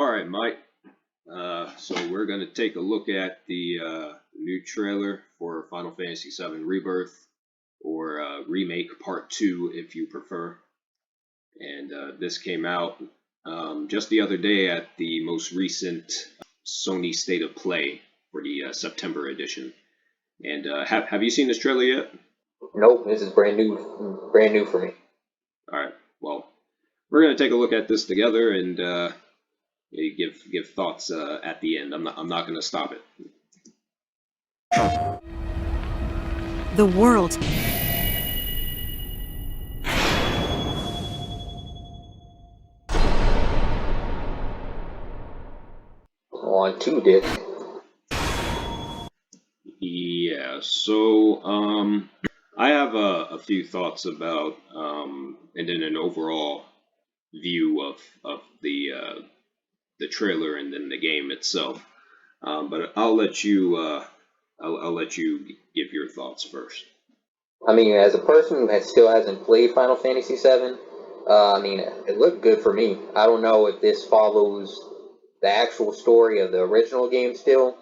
Alright, Mike. So we're going to take a look at the new trailer for Final Fantasy VII Rebirth, or Remake Part 2 if you prefer. And this came out just the other day at the most recent Sony State of Play for the September edition. And have you seen this trailer yet? Nope, this is brand new for me. Alright, well, we're going to take a look at this together and give thoughts at the end. I'm not going to stop it. The world. On 2 discs. Yeah, so I have a few thoughts about and then an overall view of the trailer and then the game itself. But I'll let you I'll let you give your thoughts first. I mean, as a person who still hasn't played Final Fantasy VII, I mean, it looked good for me. I don't know if this follows the actual story of the original game still.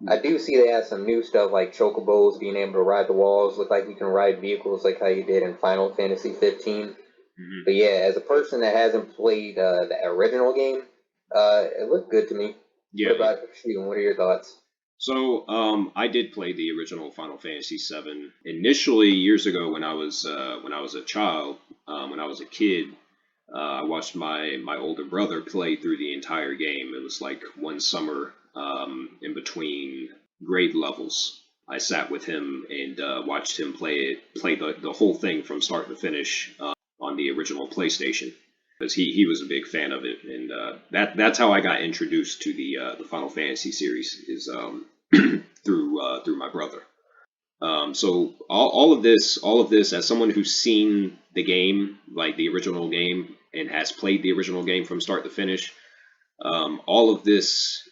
I do see they have some new stuff like chocobos, being able to ride the walls, look like you can ride vehicles like how you did in Final Fantasy 15. Mm-hmm. But yeah, as a person that hasn't played the original game, it looked good to me. Yeah. What about you? What are your thoughts? So I did play the original Final Fantasy VII initially years ago when I was a child. When I was a kid, I watched my older brother play through the entire game. It was like one summer in between grade levels. I sat with him and watched him play the whole thing from start to finish on the original PlayStation, because he was a big fan of it, and that's how I got introduced to the Final Fantasy series, is through my brother. So all of this, as someone who's seen the game, like the original game, and has played the original game from start to finish, all of this,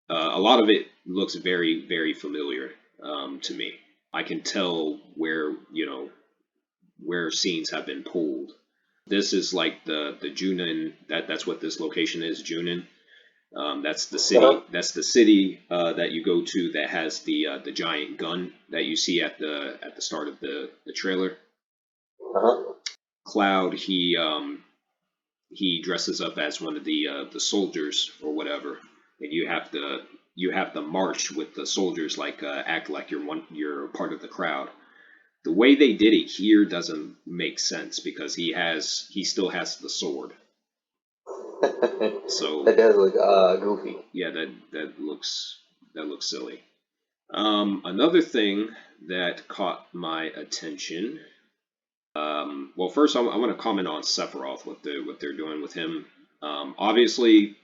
a lot of it looks very, very familiar to me. I can tell where scenes have been pulled. This is like the Junin. That's what this location is, Junin. That's the city. Uh-huh. That's the city that you go to that has the giant gun that you see at the start of the trailer. Uh-huh. Cloud, he dresses up as one of the soldiers or whatever, and you have to march with the soldiers, like act like you're part of the crowd. The way they did it here doesn't make sense because he still has the sword. So that does look goofy. Yeah, that looks silly. Another thing that caught my attention. Well, first I want to comment on Sephiroth, what they're doing with him. Obviously,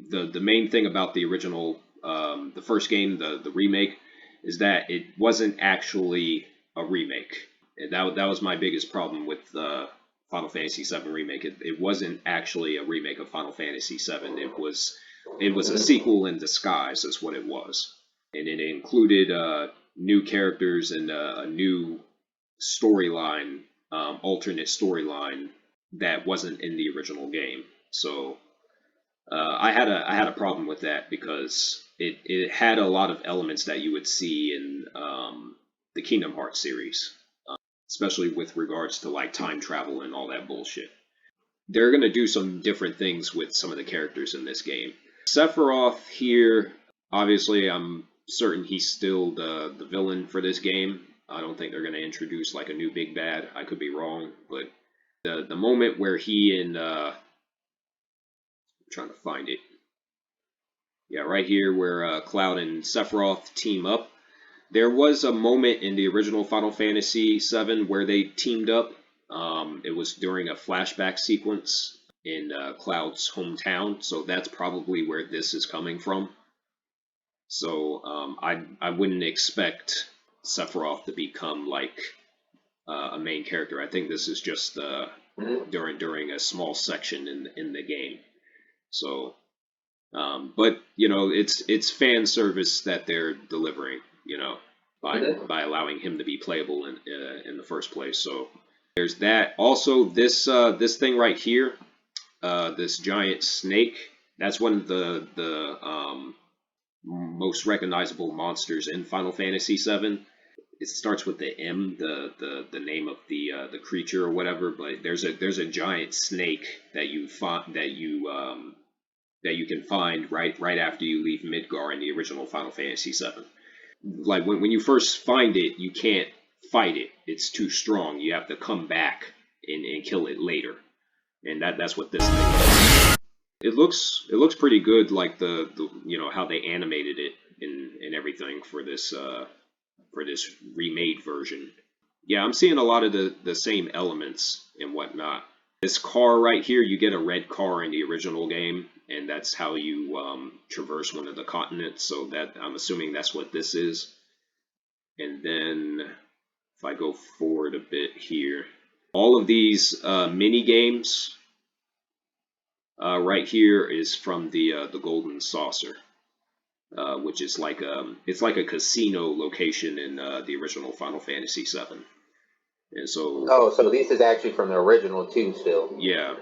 the main thing about the original, the first game, the remake, is that it wasn't actually a remake. And that was my biggest problem with Final Fantasy VII Remake. It wasn't actually a remake of Final Fantasy VII. It was a sequel in disguise, is what it was. And it included new characters and a new storyline, alternate storyline that wasn't in the original game. So I had a problem with that because it had a lot of elements that you would see in the Kingdom Hearts series, especially with regards to like time travel and all that bullshit. They're going to do some different things with some of the characters in this game. Sephiroth here, obviously I'm certain he's still the villain for this game. I don't think they're going to introduce like a new big bad. I could be wrong, but the moment where he and I'm trying to find it. Yeah, right here where Cloud and Sephiroth team up. There was a moment in the original Final Fantasy VII where they teamed up. It was during a flashback sequence in Cloud's hometown, so that's probably where this is coming from. So I wouldn't expect Sephiroth to become like a main character. I think this is just during a small section in the game. So, but it's fan service that they're delivering. By allowing him to be playable in the first place. So there's that. Also, this thing right here, this giant snake That's one of the most recognizable monsters in Final Fantasy VII. It starts with the M, the name of the creature or whatever. But there's a giant snake that you can find right after you leave Midgar in the original Final Fantasy VII. Like when you first find it, you can't fight it. It's too strong. You have to come back and kill it later. And that's what this thing is. It looks pretty good, like the how they animated it and everything for this remade version. Yeah, I'm seeing a lot of the same elements and whatnot. This car right here, you get a red car in the original game, and that's how you traverse one of the continents. So that I'm assuming that's what this is. And then if I go forward a bit here, all of these mini games right here is from the Golden Saucer, which is like it's like a casino location in the original Final Fantasy VII. And so, Oh, so this is actually from the original too, still. yeah,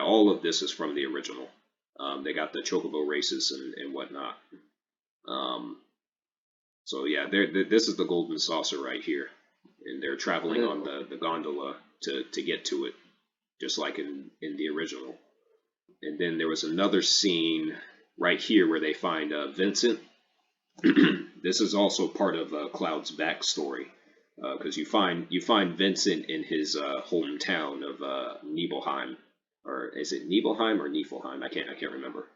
all of this is from the original. They got the chocobo races and whatnot. So yeah, this is the Golden Saucer right here, and they're traveling on the gondola to get to it, just like in the original. And then there was another scene right here where they find Vincent. This is also part of Cloud's backstory, because you find Vincent in his hometown of Nibelheim, or is it Nibelheim or Niflheim? I can't remember.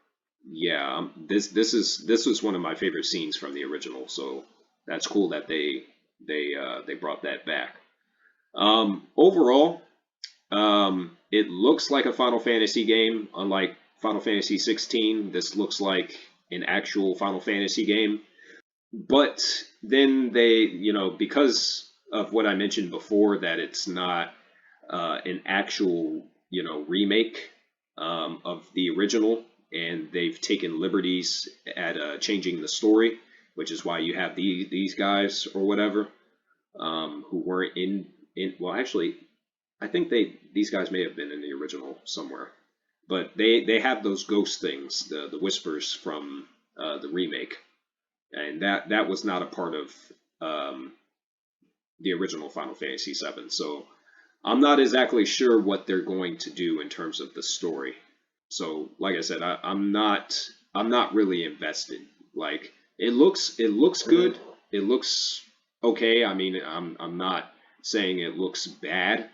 Yeah, this was one of my favorite scenes from the original, so that's cool that they brought that back. Overall, it looks like a Final Fantasy game, unlike Final Fantasy 16. This looks like an actual Final Fantasy game. But then they, because of what I mentioned before, that it's not an actual, remake of the original, and they've taken liberties at changing the story, which is why you have these guys or whatever, who weren't in. Well, actually, I think these guys may have been in the original somewhere, but they have those ghost things, the whispers from the remake, and that was not a part of the original Final Fantasy VII. So I'm not exactly sure what they're going to do in terms of the story. So like I said, I'm not really invested. Like it looks good. It looks okay. I mean, I'm not saying it looks bad,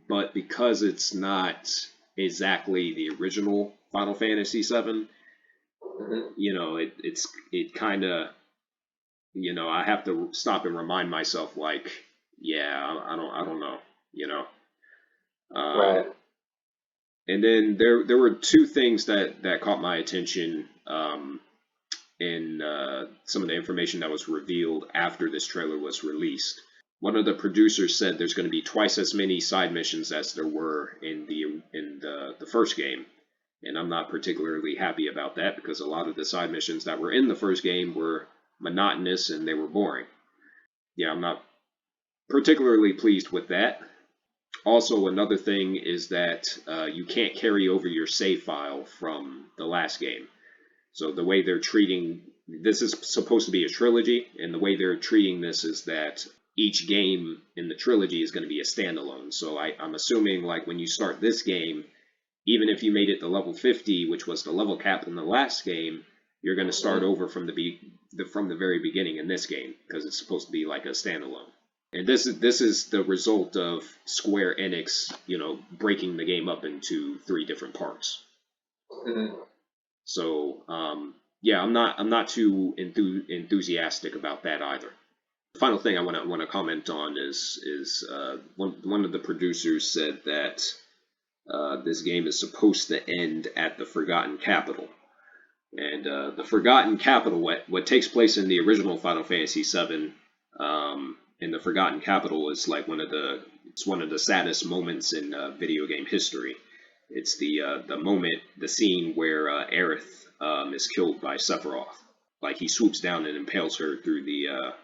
but because it's not exactly the original Final Fantasy VII, it kind of, I have to stop and remind myself, like, yeah, I don't know, Right. And then there were two things that caught my attention in some of the information that was revealed after this trailer was released. One of the producers said there's going to be twice as many side missions as there were in the first game, and I'm not particularly happy about that because a lot of the side missions that were in the first game were monotonous and they were boring. Yeah, I'm not particularly pleased with that. Also, another thing is that you can't carry over your save file from the last game. So the way they're treating this is supposed to be a trilogy, and the way they're treating this is that each game in the trilogy is going to be a standalone. So I'm assuming, like, when you start this game, even if you made it to level 50, which was the level cap in the last game, you're going to start over from the very beginning in this game because it's supposed to be like a standalone. And this is the result of Square Enix, breaking the game up into 3 different parts. Mm-hmm. So yeah, I'm not too enthusiastic about that either. The final thing I want to comment on is one of the producers said that this game is supposed to end at the Forgotten Capital, and the Forgotten Capital, what takes place in the original Final Fantasy VII, in the Forgotten Capital is like one of the saddest moments in video game history. It's the scene where Aerith is killed by Sephiroth. Like he swoops down and impales her through the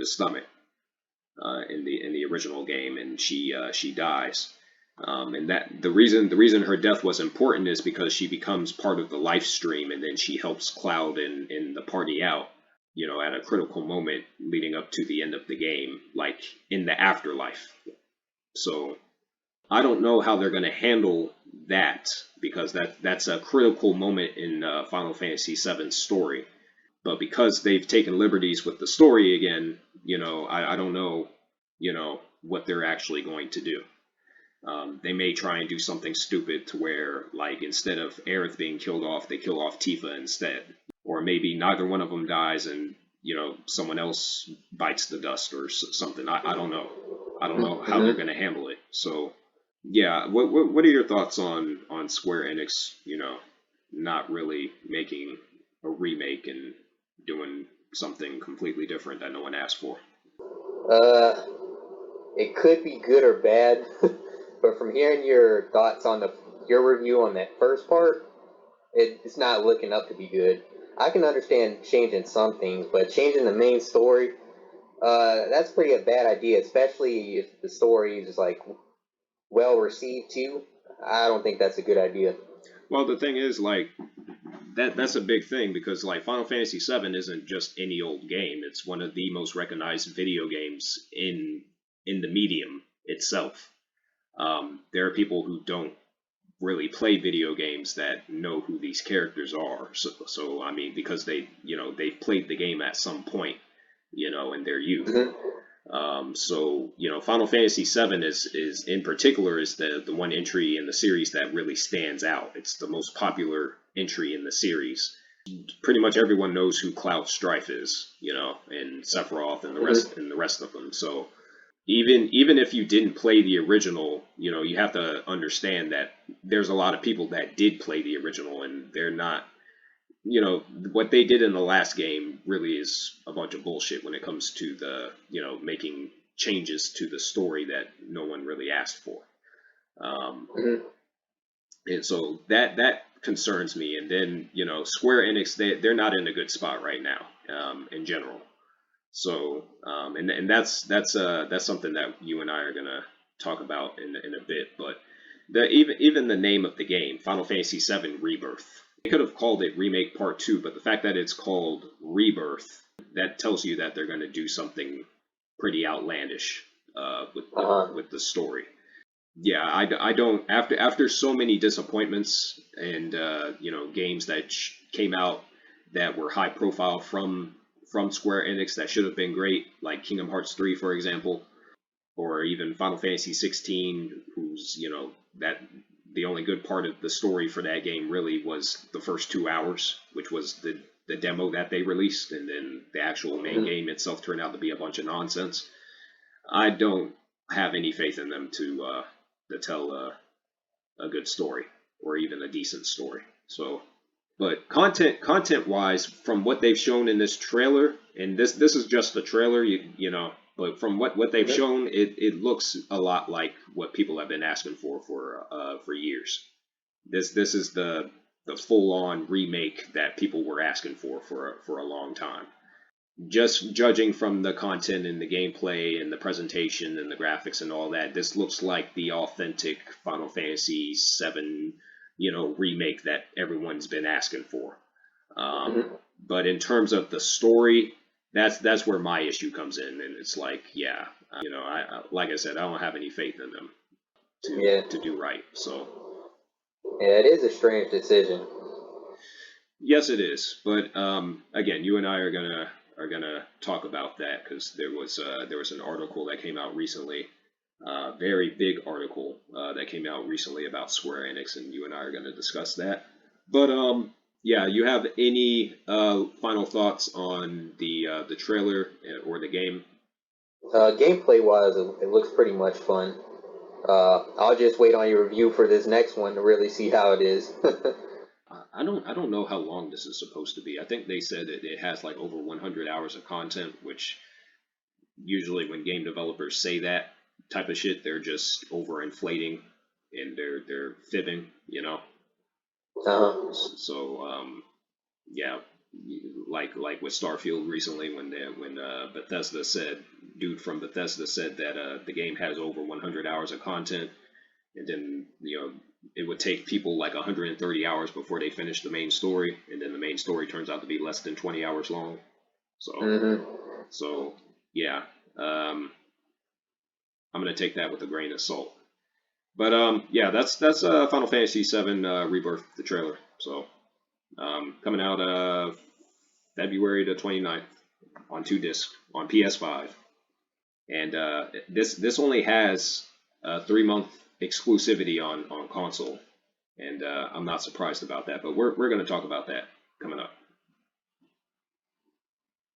stomach in the original game, and she dies. And that the reason her death was important is because she becomes part of the life stream, and then she helps Cloud and the party out, at a critical moment leading up to the end of the game, like in the afterlife. So I don't know how they're going to handle that, because that's a critical moment in Final Fantasy VII's story. But because they've taken liberties with the story again, I don't know, what they're actually going to do. They may try and do something stupid to where, like, instead of Aerith being killed off, they kill off Tifa instead. Or maybe neither one of them dies and, someone else bites the dust or something. I don't know. I don't know how they're going to handle it. So, yeah, what are your thoughts on Square Enix, not really making a remake and doing something completely different that no one asked for? Uh, it could be good or bad, but from hearing your thoughts on your review on that first part, it's not looking up to be good. I can understand changing some things, but changing the main story, that's pretty a bad idea, especially if the story is like well received too. I don't think that's a good idea. Well, the thing is, like, that's a big thing, because, like, Final Fantasy VII isn't just any old game. It's one of the most recognized video games in the medium itself. There are people who don't really play video games that know who these characters are. So I mean, because they've played the game at some point, in their youth. Hmm. So Final Fantasy VII is in particular is the one entry in the series that really stands out. It's the most popular entry in the series. Pretty much everyone knows who Cloud Strife is, and Sephiroth and the rest of them. So even if you didn't play the original, you have to understand that there's a lot of people that did play the original, and they're not, what they did in the last game really is a bunch of bullshit when it comes to the, making changes to the story that no one really asked for. Um, Hmm. and so that concerns me. And then, Square Enix, they're not in a good spot right now, in general. So, and that's something that you and I are gonna talk about in a bit. But even the name of the game, Final Fantasy VII Rebirth, they could have called it Remake Part 2, but the fact that it's called Rebirth, that tells you that they're going to do something pretty outlandish, with, Uh-huh. with the story. Yeah, I don't, after so many disappointments and games that came out that were high profile from Square Enix that should have been great, like Kingdom Hearts 3, for example, or even Final Fantasy 16, who's, that the only good part of the story for that game really was the first 2 hours, which was the demo that they released, and then the actual main Hmm. game itself turned out to be a bunch of nonsense. I don't have any faith in them to tell a good story or even a decent story. So, but content wise, from what they've shown in this trailer, and this is just the trailer, but from what they've Hmm. shown, it looks a lot like what people have been asking for years. This is the full on remake that people were asking for a long time. Just judging from the content and the gameplay and the presentation and the graphics and all that, this looks like the authentic Final Fantasy VII, remake that everyone's been asking for. Um, Hmm. but in terms of the story, that's where my issue comes in, and it's like, yeah, like I said, I don't have any faith in them to Yeah. to do right. So Yeah, it is a strange decision. yes, it is. But again, you and I are gonna talk about that, because there was an article that came out recently, very big article that came out recently about Square Enix, and you and I are gonna discuss that. But yeah, you have any final thoughts on the trailer or the game? Gameplay wise, it looks pretty much fun. I'll just wait on your review for this next one to really see how it is. I don't know how long this is supposed to be. I think they said it has like over 100 hours of content, which usually when game developers say that type of shit, they're just overinflating and they're fibbing. Uh-huh. So yeah, like with Starfield recently, when Bethesda said, dude from Bethesda said that the game has over 100 hours of content, and then it would take people like 130 hours before they finish the main story, and then the main story turns out to be less than 20 hours long. So so yeah, I'm gonna take that with a grain of salt. But yeah, that's Final Fantasy VII Rebirth, the trailer. So coming out February the 29th on 2 disc on PS5, and this only has a 3-month exclusivity on console, and I'm not surprised about that. But we're going to talk about that coming up.